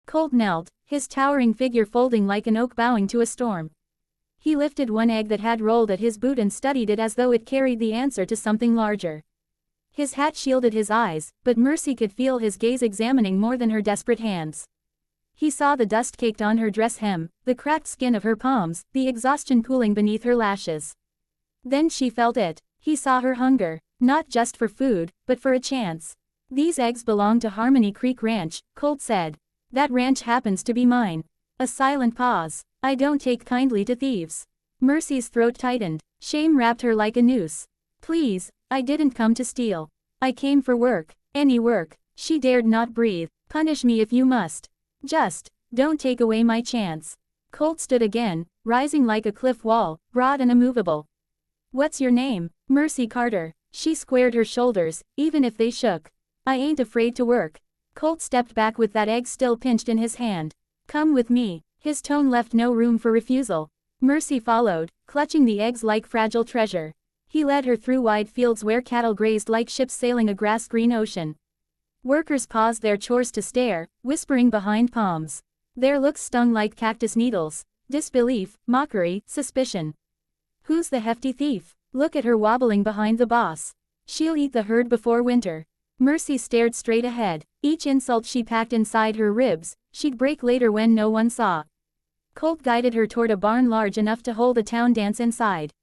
Colt knelt, his towering figure folding like an oak bowing to a storm. He lifted one egg that had rolled at his boot and studied it as though it carried the answer to something larger. His hat shielded his eyes, but Mercy could feel his gaze examining more than her desperate hands. He saw the dust caked on her dress hem, the cracked skin of her palms, the exhaustion pooling beneath her lashes. Then she felt it. He saw her hunger, not just for food, but for a chance. "These eggs belong to Harmony Creek Ranch," Colt said. "That ranch happens to be mine." A silent pause. "I don't take kindly to thieves." Mercy's throat tightened. Shame wrapped her like a noose. "Please, I didn't come to steal. I came for work. Any work." She dared not breathe. "Punish me if you must. Just, don't take away my chance." Colt stood again, rising like a cliff wall, broad and immovable. "What's your name?" "Mercy Carter." She squared her shoulders, even if they shook. "I ain't afraid to work." Colt stepped back with that egg still pinched in his hand. "Come with me." His tone left no room for refusal. Mercy followed, clutching the eggs like fragile treasure. He led her through wide fields where cattle grazed like ships sailing a grass-green ocean. Workers paused their chores to stare, whispering behind palms. Their looks stung like cactus needles. Disbelief, mockery, suspicion. "Who's the hefty thief? Look at her wobbling behind the boss. She'll eat the herd before winter." Mercy stared straight ahead. Each insult she packed inside her ribs, she'd break later when no one saw. Colt guided her toward a barn large enough to hold a town dance inside.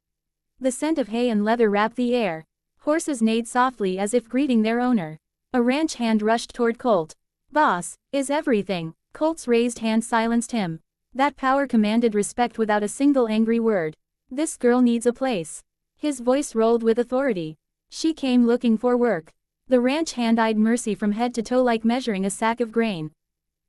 The scent of hay and leather wrapped the air. Horses neighed softly as if greeting their owner. A ranch hand rushed toward Colt. "Boss, is everything." Colt's raised hand silenced him. That power commanded respect without a single angry word. "This girl needs a place." His voice rolled with authority. "She came looking for work." The ranch hand eyed Mercy from head to toe like measuring a sack of grain.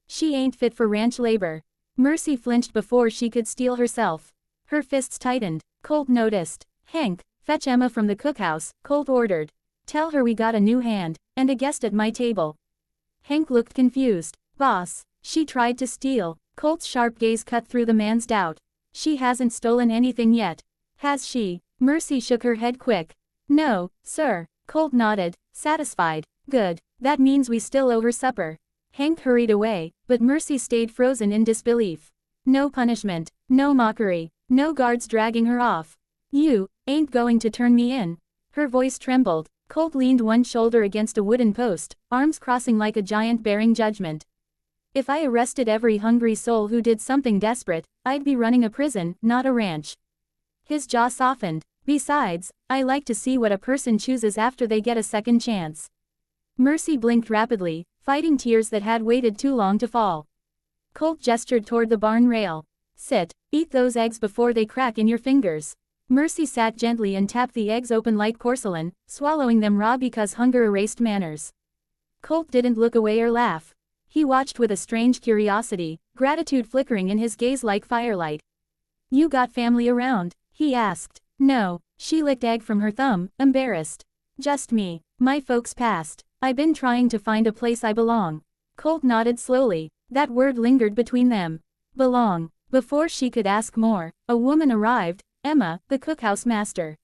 "She ain't fit for ranch labor." Mercy flinched before she could steel herself. Her fists tightened. Colt noticed. "Hank, fetch Emma from the cookhouse," Colt ordered. "Tell her we got a new hand, and a guest at my table." Hank looked confused. "Boss." She tried to steal. Colt's sharp gaze cut through the man's doubt. "She hasn't stolen anything yet. Has she?" Mercy shook her head quick. "No, sir." Colt nodded, satisfied. "Good. That means we still owe her supper." Hank hurried away, but Mercy stayed frozen in disbelief. No punishment, no mockery, no guards dragging her off. "You ain't going to turn me in." Her voice trembled. Colt leaned one shoulder against a wooden post, arms crossing like a giant bearing judgment. "If I arrested every hungry soul who did something desperate, I'd be running a prison, not a ranch." His jaw softened. "Besides, I like to see what a person chooses after they get a second chance." Mercy blinked rapidly, fighting tears that had waited too long to fall. Colt gestured toward the barn rail. "Sit, eat those eggs before they crack in your fingers." Mercy sat gently and tapped the eggs open like porcelain, swallowing them raw because hunger erased manners. Colt didn't look away or laugh. He watched with a strange curiosity, gratitude flickering in his gaze like firelight. "You got family around?" he asked. "No." She licked egg from her thumb, embarrassed. "Just me. My folks passed. I been trying to find a place I belong." Colt nodded slowly. That word lingered between them. Belong. Before she could ask more, a woman arrived, Emma, the cookhouse master.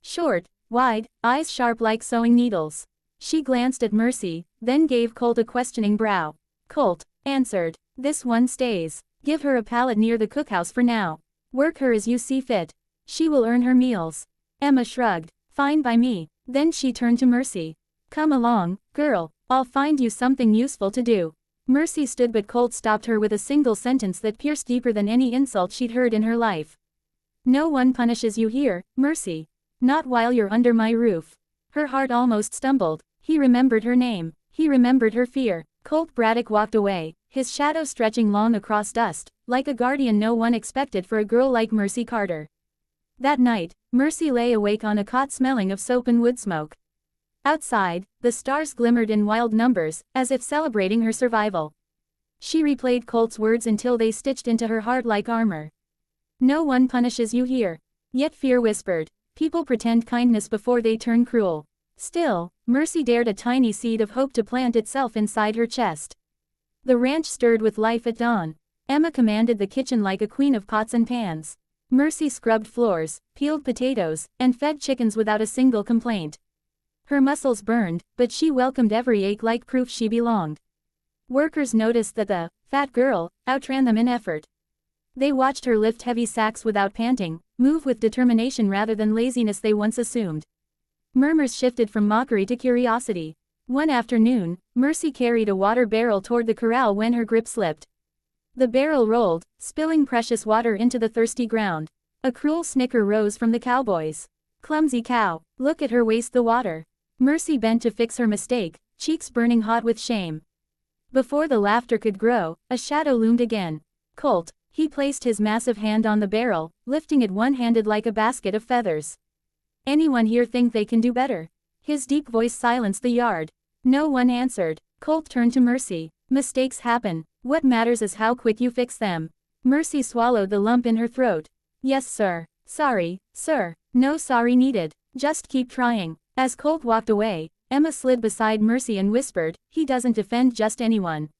Short, wide, eyes sharp like sewing needles. She glanced at Mercy, then gave Colt a questioning brow. Colt answered. "This one stays. Give her a pallet near the cookhouse for now. Work her as you see fit. She will earn her meals." Emma shrugged. "Fine by me." Then she turned to Mercy. "Come along, girl, I'll find you something useful to do." Mercy stood but Colt stopped her with a single sentence that pierced deeper than any insult she'd heard in her life. "No one punishes you here, Mercy. Not while you're under my roof." Her heart almost stumbled. He remembered her name. He remembered her fear. Colt Braddock walked away, his shadow stretching long across dust, like a guardian no one expected for a girl like Mercy Carter. That night, Mercy lay awake on a cot smelling of soap and wood smoke. Outside, the stars glimmered in wild numbers, as if celebrating her survival. She replayed Colt's words until they stitched into her heart like armor. "No one punishes you here." Yet fear whispered. People pretend kindness before they turn cruel. Still, Mercy dared a tiny seed of hope to plant itself inside her chest. The ranch stirred with life at dawn. Emma commanded the kitchen like a queen of pots and pans. Mercy scrubbed floors, peeled potatoes, and fed chickens without a single complaint. Her muscles burned, but she welcomed every ache like proof she belonged. Workers noticed that the fat girl, outran them in effort. They watched her lift heavy sacks without panting, move with determination rather than laziness they once assumed. Murmurs shifted from mockery to curiosity. One afternoon, Mercy carried a water barrel toward the corral when her grip slipped. The barrel rolled, spilling precious water into the thirsty ground. A cruel snicker rose from the cowboys. Clumsy cow, look at her waste the water. Mercy bent to fix her mistake, cheeks burning hot with shame. Before the laughter could grow, a shadow loomed again. Colt. He placed his massive hand on the barrel, lifting it one-handed like a basket of feathers. Anyone here think they can do better? His deep voice silenced the yard. No one answered. Colt turned to Mercy. Mistakes happen. What matters is how quick you fix them. Mercy swallowed the lump in her throat. Yes sir. Sorry, sir. No sorry needed. Just keep trying. As Colt walked away, Emma slid beside Mercy and whispered, he doesn't defend just anyone.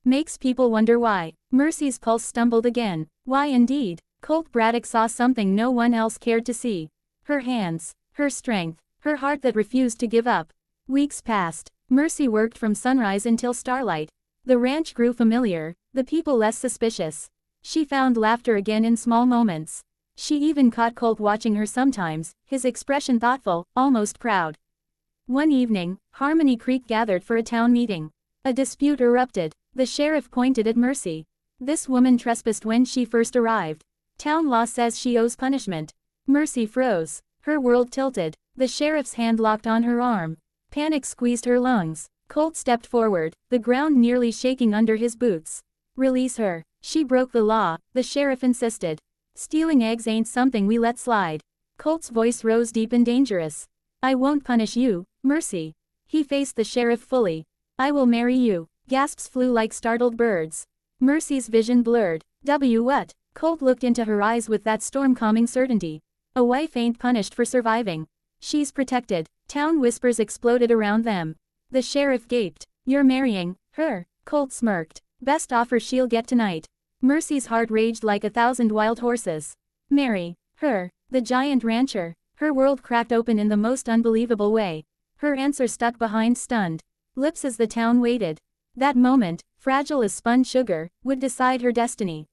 Makes people wonder why. Mercy's pulse stumbled again. Why indeed? Colt Braddock saw something no one else cared to see. Her hands, her strength, her heart that refused to give up. Weeks passed. Mercy worked from sunrise until starlight. The ranch grew familiar, the people less suspicious. She found laughter again in small moments. She even caught Colt watching her sometimes, his expression thoughtful, almost proud. One evening, Harmony Creek gathered for a town meeting. A dispute erupted. The sheriff pointed at Mercy. This woman trespassed when she first arrived. Town law says she owes punishment. Mercy froze. Her world tilted. The sheriff's hand locked on her arm. Panic squeezed her lungs. Colt stepped forward, the ground nearly shaking under his boots. Release her. She broke the law, the sheriff insisted. Stealing eggs ain't something we let slide. Colt's voice rose deep and dangerous. I won't punish you, Mercy. He faced the sheriff fully. I will marry you. Gasps flew like startled birds. Mercy's vision blurred. What? Colt looked into her eyes with that storm-calming certainty. A wife ain't punished for surviving. She's protected. Town whispers exploded around them. The sheriff gaped. You're marrying her. Colt smirked. Best offer she'll get tonight. Mercy's heart raged like 1,000 wild horses. Marry her. The giant rancher. Her world cracked open in the most unbelievable way. Her answer stuck behind stunned lips as the town waited. That moment, fragile as spun sugar, would decide her destiny.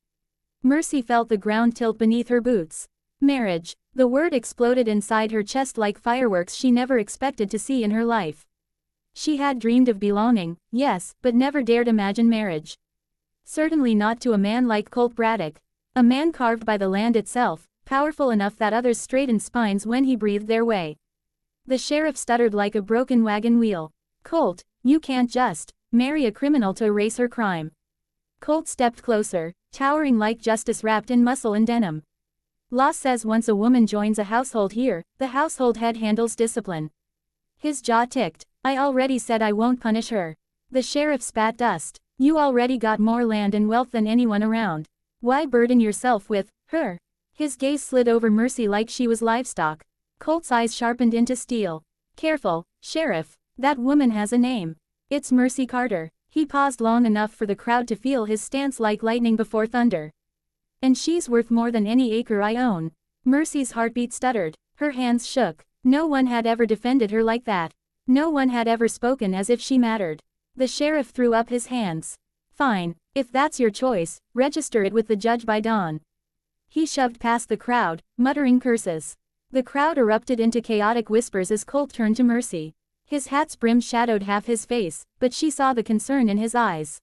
Mercy felt the ground tilt beneath her boots. Marriage. The word exploded inside her chest like fireworks she never expected to see in her life. She had dreamed of belonging, yes, but never dared imagine marriage. Certainly not to a man like Colt Braddock. A man carved by the land itself, powerful enough that others straightened spines when he breathed their way. The sheriff stuttered like a broken wagon wheel. Colt, you can't just marry a criminal to erase her crime. Colt stepped closer, towering like justice wrapped in muscle and denim. Law says once a woman joins a household here, the household head handles discipline. His jaw ticked. I already said I won't punish her. The sheriff spat dust. You already got more land and wealth than anyone around. Why burden yourself with her? His gaze slid over Mercy like she was livestock. Colt's eyes sharpened into steel. Careful, sheriff. That woman has a name. It's Mercy Carter. He paused long enough for the crowd to feel his stance like lightning before thunder. And she's worth more than any acre I own. Mercy's heartbeat stuttered. Her hands shook. No one had ever defended her like that. No one had ever spoken as if she mattered. The sheriff threw up his hands. Fine, if that's your choice, register it with the judge by dawn. He shoved past the crowd, muttering curses. The crowd erupted into chaotic whispers as Colt turned to Mercy. His hat's brim shadowed half his face, but she saw the concern in his eyes.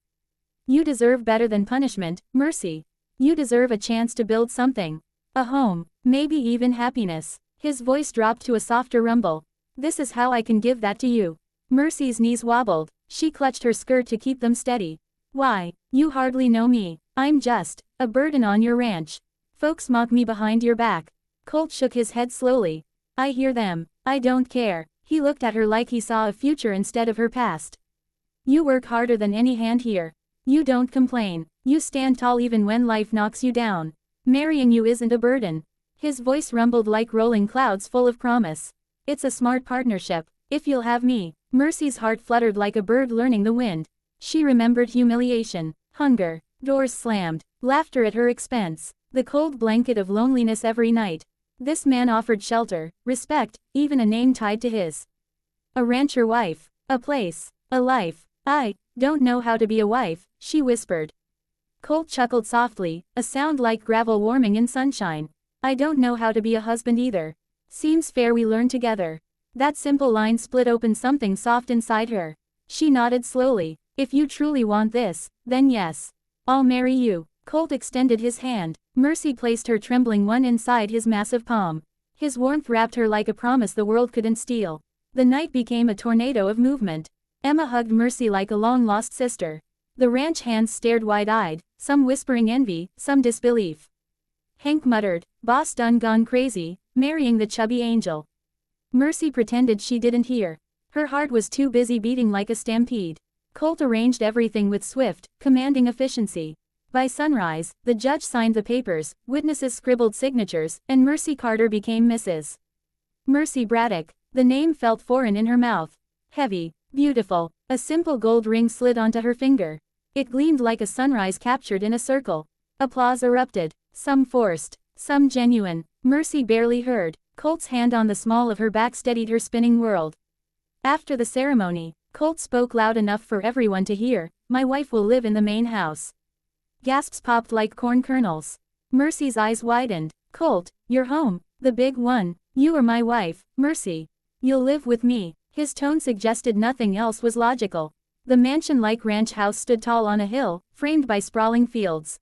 You deserve better than punishment, Mercy. You deserve a chance to build something. A home, maybe even happiness. His voice dropped to a softer rumble. This is how I can give that to you. Mercy's knees wobbled. She clutched her skirt to keep them steady. Why? You hardly know me. I'm just a burden on your ranch. Folks mock me behind your back. Colt shook his head slowly. I hear them. I don't care. He looked at her like he saw a future instead of her past. You work harder than any hand here. You don't complain. You stand tall even when life knocks you down. Marrying you isn't a burden. His voice rumbled like rolling clouds full of promise. It's a smart partnership, if you'll have me. Mercy's heart fluttered like a bird learning the wind. She remembered humiliation, hunger, doors slammed, laughter at her expense, the cold blanket of loneliness every night. This man offered shelter, respect, even a name tied to his. A rancher wife, a place, a life. I don't know how to be a wife, she whispered. Colt chuckled softly, a sound like gravel warming in sunshine. I don't know how to be a husband either. Seems fair we learn together. That simple line split open something soft inside her. She nodded slowly. If you truly want this, then yes. I'll marry you. Colt extended his hand. Mercy placed her trembling one inside his massive palm. His warmth wrapped her like a promise the world couldn't steal. The night became a tornado of movement. Emma hugged Mercy like a long-lost sister. The ranch hands stared wide-eyed, some whispering envy, some disbelief. Hank muttered, "Boss done gone crazy, marrying the chubby angel." Mercy pretended she didn't hear. Her heart was too busy beating like a stampede. Colt arranged everything with swift, commanding efficiency. By sunrise, the judge signed the papers, witnesses scribbled signatures, and Mercy Carter became Mrs. Mercy Braddock. The name felt foreign in her mouth. Heavy, beautiful. A simple gold ring slid onto her finger. It gleamed like a sunrise captured in a circle. Applause erupted, some forced, some genuine. Mercy barely heard. Colt's hand on the small of her back steadied her spinning world. After the ceremony, Colt spoke loud enough for everyone to hear, "My wife will live in the main house." Gasps popped like corn kernels. Mercy's eyes widened. "Colt, you're home, the big one. You are my wife, Mercy. You'll live with me." His tone suggested nothing else was logical. The mansion-like ranch house stood tall on a hill, framed by sprawling fields.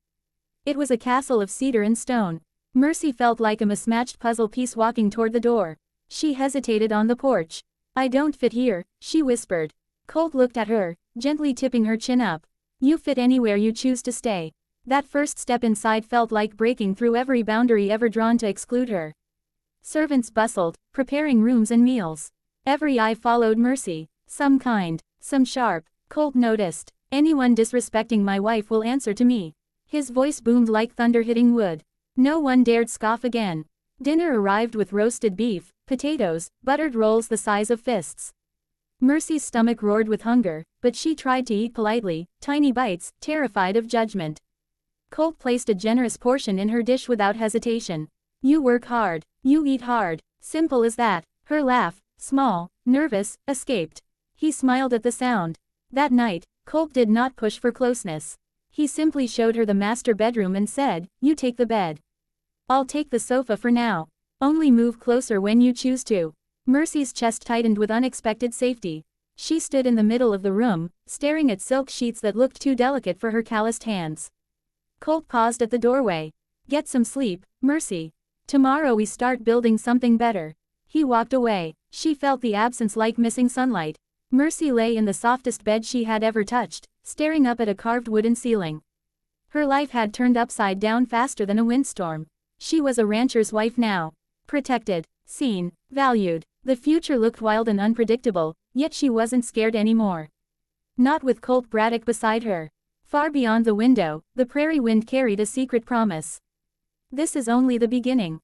It was a castle of cedar and stone. Mercy felt like a mismatched puzzle piece walking toward the door. She hesitated on the porch. "I don't fit here," she whispered. Colt looked at her, gently tipping her chin up. "You fit anywhere you choose to stay." That first step inside felt like breaking through every boundary ever drawn to exclude her. Servants bustled, preparing rooms and meals. Every eye followed Mercy. Some kind, some sharp. Colt noticed. "Anyone disrespecting my wife will answer to me." His voice boomed like thunder hitting wood. No one dared scoff again. Dinner arrived with roasted beef, potatoes, buttered rolls the size of fists. Mercy's stomach roared with hunger, but she tried to eat politely, tiny bites, terrified of judgment. Colt placed a generous portion in her dish without hesitation. "You work hard, you eat hard. Simple as that." Her laugh, small, nervous, escaped. He smiled at the sound. That night, Colt did not push for closeness. He simply showed her the master bedroom and said, "You take the bed. I'll take the sofa for now. Only move closer when you choose to." Mercy's chest tightened with unexpected safety. She stood in the middle of the room, staring at silk sheets that looked too delicate for her calloused hands. Colt paused at the doorway. "Get some sleep, Mercy. Tomorrow we start building something better." He walked away. She felt the absence like missing sunlight. Mercy lay in the softest bed she had ever touched, staring up at a carved wooden ceiling. Her life had turned upside down faster than a windstorm. She was a rancher's wife now. Protected, seen, valued. The future looked wild and unpredictable, yet she wasn't scared anymore. Not with Colt Braddock beside her. Far beyond the window, the prairie wind carried a secret promise. "This is only the beginning."